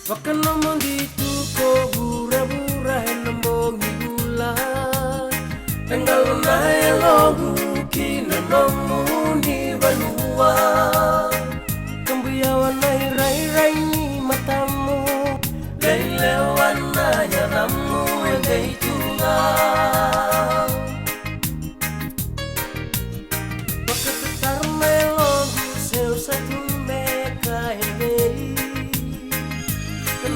Baka naman dito ko bura-burahin ng bongi bulan. Tanggal na elogu kinanamuni balua. Kambuyawan na iray-ray ni matamu. Lailewan na yanamu yang gay tungang. Baka tetar na elogu sew sa tumeka ini.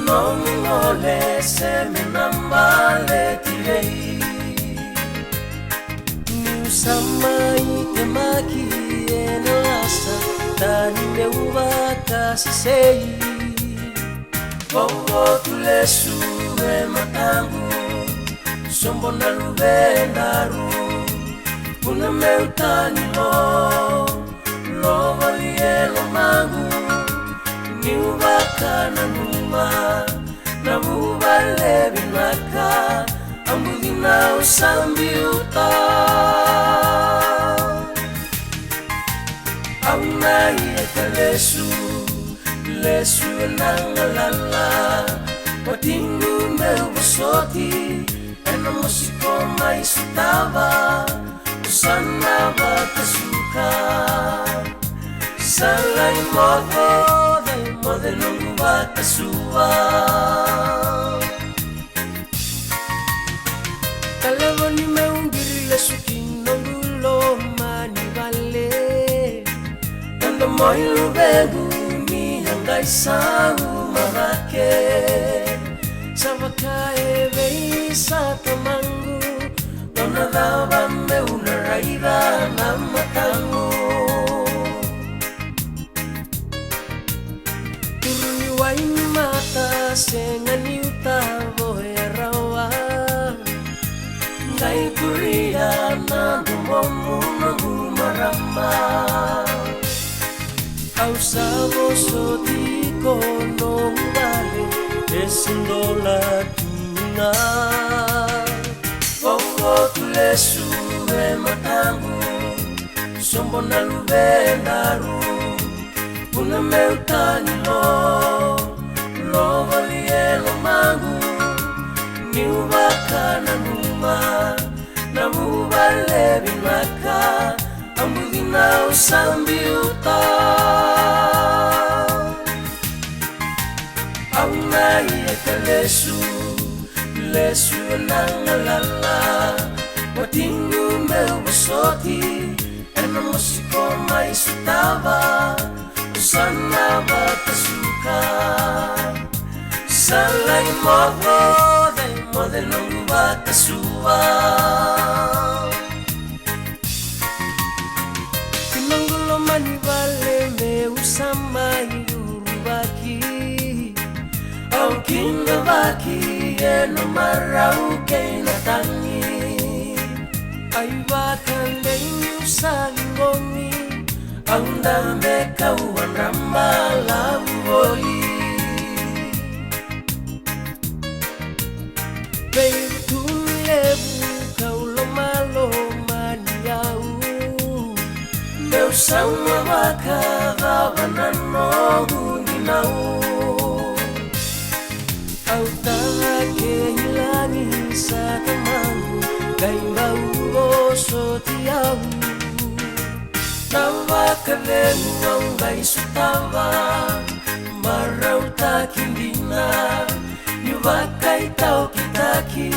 Non ole se me nambale tirei Niu samai te maki e nasa Tani me uva kasi sei Bobo tu le sue matangu Sombo na lube naru Una me utani lo vali e lo mangu Niu baka na numa na mubale binaka ambudina usambiuta Auna ieka lesu nangalala Watingu meu basoti ena musiko mai sutava Usana bakasuka Salai mode nungu bakasua Kalevo ni meungiri lesuki nongulo mani vale Kando moilu begu ni hangai sangu marake Savakae vei sa tamangu Dona dava me una raida na matangu Turuni waini mata sengani utavo erawa Ngai kuria na dumomu nangu marama Au sabo sotiko no vale esindola tuna Bongo tulesu e matangu Sombo na lube naru Una meutani lo vali e lo mangu Niu baka na numa na mubale binaka Ambudina usambiuta Auna ieka lesu nangalala Watingu meu basoti ena musiko mai sutava Usana bakasuka Salai mode nungu bakasua Kinongulo mani vale me usama irubaki Au kinga baki eno marau keina tangi Aibakan dengi usalingomi Aundambe kauan rambala uvoli Beitulebu kaulo malo maniau Meu sama baka davanano guninau Autara kehilangi sa tamangu Gaimbau oso tiau Tawa kalemu ang gai sutava Marau takindina Niwakai tau kitaki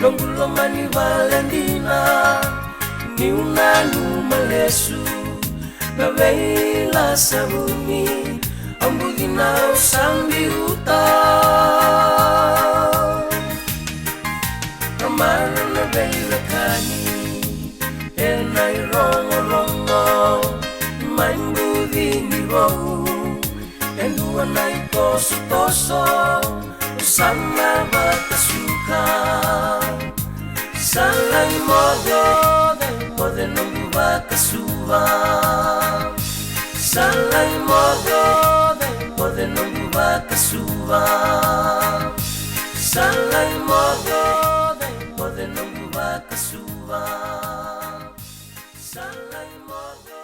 Nonggulo mani valendina Niunanu malesu Naveila sabuni Ambudina usambiuta Ramana naveila kani Enai rongo Maimbudi ni rohu Endua nai toso Usama bakasuka kasuva salai mothe mothe nunguva kasuva salai mothe mothe nunguva kasuva salai mothe